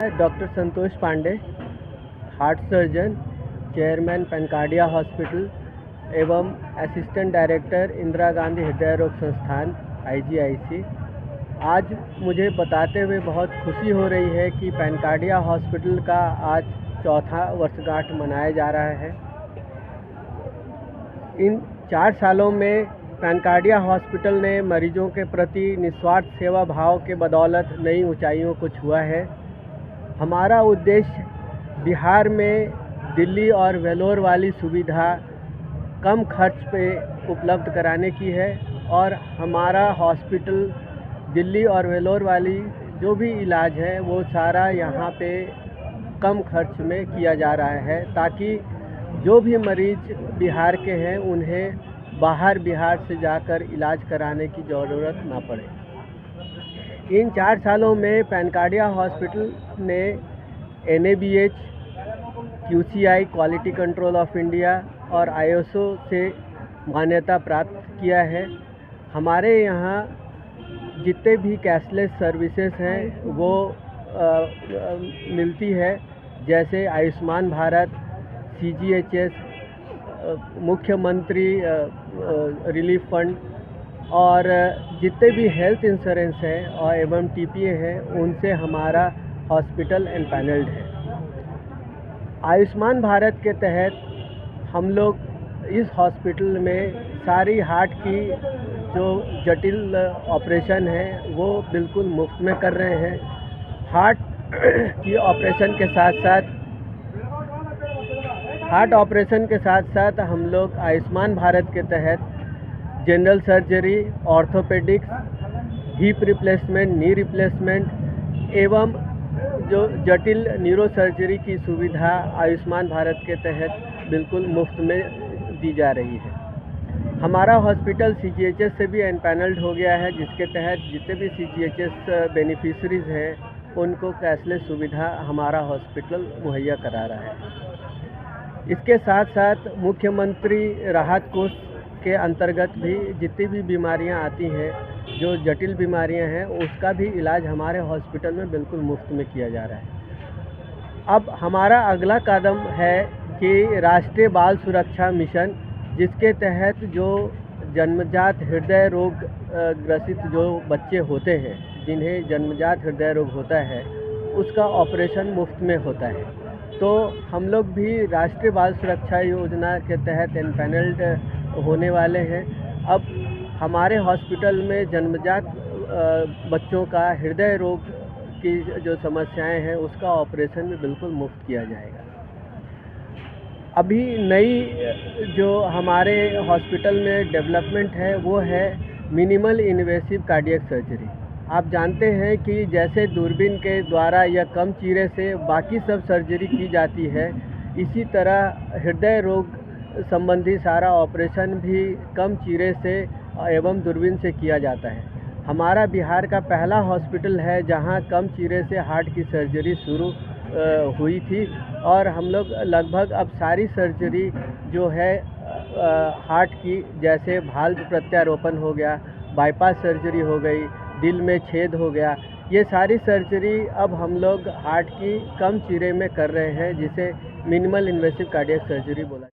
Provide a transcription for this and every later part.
Doctor Santosh Pandey, heart surgeon, chairman पेनकार्डिया hospital एवं assistant director Indira Gandhi हृदय रोग संस्थान IGIC। आज मुझे बताते हुए बहुत खुशी हो रही है कि पेनकार्डिया हॉस्पिटल का आज चौथा वर्षगांठ मनाया जा रहा है। इन 4 सालों में पेनकार्डिया हॉस्पिटल ने मरीजों के प्रति निस्वार्थ सेवा भाव के बदौलत नई ऊंचाइयों को छुआ है। हमारा उद्देश्य बिहार में दिल्ली और वेलोर वाली सुविधा कम खर्च पे उपलब्ध कराने की है और हमारा हॉस्पिटल दिल्ली और वेलोर वाली जो भी इलाज है वो सारा यहाँ पे कम खर्च में किया जा रहा है, ताकि जो भी मरीज बिहार के हैं उन्हें बाहर बिहार से जाकर इलाज कराने की ज़रूरत ना पड़े। इन 4 सालों में पेनकार्डिया हॉस्पिटल ने NABH, QCI quality control of India और ISO से मान्यता प्राप्त किया है। हमारे यहाँ जितने भी कैशलेस सर्विसेज हैं वो मिलती है, जैसे आयुष्मान भारत, CGHS, मुख्यमंत्री रिलीफ फंड और जितने भी हेल्थ इंश्योरेंस है और एवं TPA है, उनसे हमारा हॉस्पिटल एम्पैनल्ड है। आयुष्मान भारत के तहत हम लोग इस हॉस्पिटल में सारी हार्ट की जो जटिल ऑपरेशन है वो बिल्कुल मुफ्त में कर रहे हैं। हार्ट की ऑपरेशन के साथ साथ हम लोग आयुष्मान भारत के तहत general surgery, orthopaedics, hip replacement, knee replacement एवं जो जटिल न्यूरो सर्जरी की सुविधा आयुष्मान भारत के तहत बिल्कुल मुफ्त में दी जा रही है। हमारा हॉस्पिटल CGHS से भी एम्पैनल्ड हो गया है, जिसके तहत जितने भी CGHS बेनिफिशरीज हैं उनको कैशलेस सुविधा हमारा हॉस्पिटल मुहैया करा रहा है। इसके साथ साथ मुख्यमंत्री राहत कोष के अंतर्गत भी जितनी भी बीमारियां आती हैं, जो जटिल बीमारियां हैं, उसका भी इलाज हमारे हॉस्पिटल में बिल्कुल मुफ्त में किया जा रहा है। अब हमारा अगला कदम है कि राष्ट्रीय बाल सुरक्षा मिशन, जिसके तहत जो जन्मजात हृदय रोग ग्रसित जो बच्चे होते हैं, जिन्हें जन्मजात हृदय रोग होता है, उसका ऑपरेशन मुफ्त में होता है। तो हम लोग भी राष्ट्रीय बाल सुरक्षा योजना के तहत एम्पैनल्ड होने वाले हैं। अब हमारे हॉस्पिटल में जन्मजात बच्चों का हृदय रोग की जो समस्याएं हैं उसका ऑपरेशन भी बिल्कुल मुफ्त किया जाएगा। अभी नई जो हमारे हॉस्पिटल में डेवलपमेंट है वो है मिनिमल इन्वेसिव कार्डियक सर्जरी। आप जानते हैं कि जैसे दूरबीन के द्वारा या कम चीरे से बाकी सब सर्जरी की जाती है, इसी तरह हृदय रोग संबंधी सारा ऑपरेशन भी कम चीरे से एवं दूरबीन से किया जाता है। हमारा बिहार का पहला हॉस्पिटल है जहां कम चीरे से हार्ट की सर्जरी शुरू हुई थी और हम लोग लगभग अब सारी सर्जरी जो है हार्ट की, जैसे भाल्व प्रत्यारोपण हो गया, बाईपास सर्जरी हो गई, दिल में छेद हो गया, ये सारी सर्जरी अब हम लोग हार्ट की कम चीरे में कर रहे हैं, जिसे मिनिमल इन्वेसिव कार्डियक सर्जरी बोला।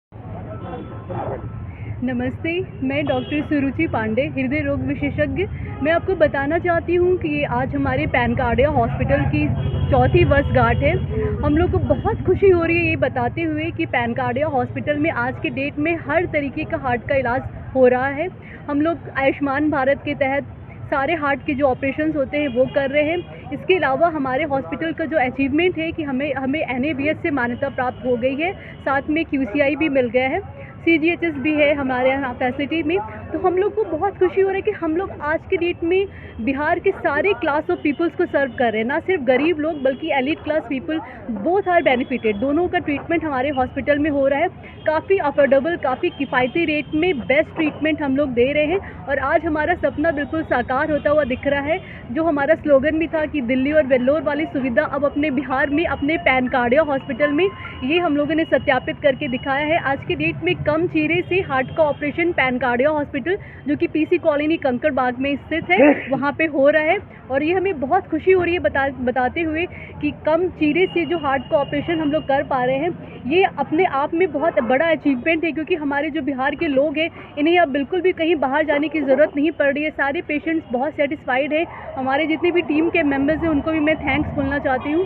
नमस्ते, मैं डॉक्टर सुरुचि पांडे, हृदय रोग विशेषज्ञ। मैं आपको बताना चाहती हूँ कि आज हमारे पेनकार्डिया हॉस्पिटल की चौथी वर्षगांठ है। हम लोग को बहुत खुशी हो रही है ये बताते हुए कि पेनकार्डिया हॉस्पिटल में आज के डेट में हर तरीके का हार्ट का इलाज हो रहा है। हम लोग आयुष्मान भारत के तहत सारे हार्ट के जो ऑपरेशंस होते हैं वो कर रहे हैं। इसके अलावा हमारे हॉस्पिटल का जो अचीवमेंट है कि हमें NABH से मान्यता प्राप्त हो गई है, साथ में QCI भी मिल गया है, CGHS भी है हमारे यहाँ फैसिलिटी में। तो हम लोग को बहुत खुशी हो रही है कि हम लोग आज के डेट में बिहार के सारे क्लास ऑफ पीपल्स को सर्व कर रहे हैं, ना सिर्फ गरीब लोग बल्कि elite class people, both are benefited. दोनों का ट्रीटमेंट हमारे हॉस्पिटल में हो रहा है, काफ़ी अफोर्डेबल, काफ़ी किफ़ायती रेट में बेस्ट ट्रीटमेंट हम लोग दे रहे हैं और आज हमारा सपना बिल्कुल साकार होता हुआ दिख रहा है। जो हमारा स्लोगन भी था कि दिल्ली और वेल्लोर वाली सुविधा अब अपने बिहार में, अपने पेनकार्डिया हॉस्पिटल में, ये हम लोगों ने सत्यापित करके दिखाया है। आज के डेट में कम कम चीरे से हार्ट का ऑपरेशन पैनकार्डिया हॉस्पिटल जो कि पीसी कॉलोनी कंकड़ बाग में स्थित है वहाँ पे हो रहा है। और ये हमें बहुत खुशी हो रही है बताते हुए कि कम चीरे से जो हार्ट का ऑपरेशन हम लोग कर पा रहे हैं, ये अपने आप में बहुत बड़ा अचीवमेंट है, क्योंकि हमारे जो बिहार के लोग हैं इन्हें अब बिल्कुल भी कहीं बाहर जाने की ज़रूरत नहीं पड़ रही है। सारे पेशेंट्स बहुत सेटिस्फाइड है। हमारे जितने भी टीम के मेंबर्स हैं उनको भी मैं थैंक्स बोलना चाहती हूँ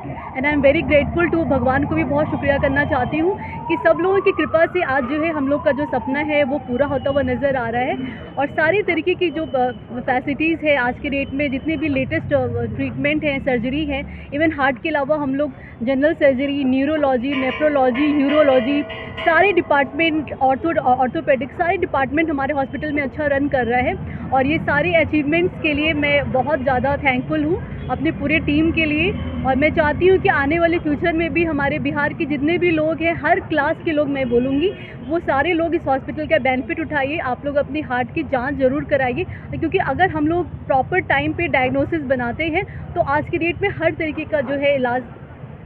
and I am very grateful to भगवान को भी बहुत शुक्रिया करना चाहती हूँ कि सब लोगों की कृपा से आज जो है हम लोग का जो सपना है वो पूरा होता हुआ नज़र आ रहा है। और सारी तरीके की जो फैसिलिटीज़ है आज के डेट में, जितने भी लेटेस्ट ट्रीटमेंट हैं, सर्जरी है, इवन हार्ट के अलावा हम लोग general surgery, neurology, nephrology, urology, सारे डिपार्टमेंट, ऑर्थोपेडिक, सारे डिपार्टमेंट हमारे हॉस्पिटल में अच्छा रन कर रहा है। और ये सारे अचीवमेंट्स के लिए मैं बहुत ज़्यादा थैंकफुल हूँ अपने पूरे टीम के लिए। और मैं चाहती हूँ कि आने वाले फ्यूचर में भी हमारे बिहार के जितने भी लोग हैं, हर क्लास के लोग मैं बोलूँगी, वो सारे लोग इस हॉस्पिटल का बेनिफिट उठाइए। आप लोग अपनी हार्ट की जांच ज़रूर कराइए, क्योंकि अगर हम लोग प्रॉपर टाइम पे डायग्नोसिस बनाते हैं तो आज की डेट में हर तरीके का जो है इलाज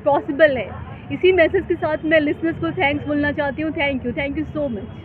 पॉसिबल है। इसी मैसेज के साथ मैं लिसनर्स को थैंक्स बोलना चाहती हूँ। Thank you so much.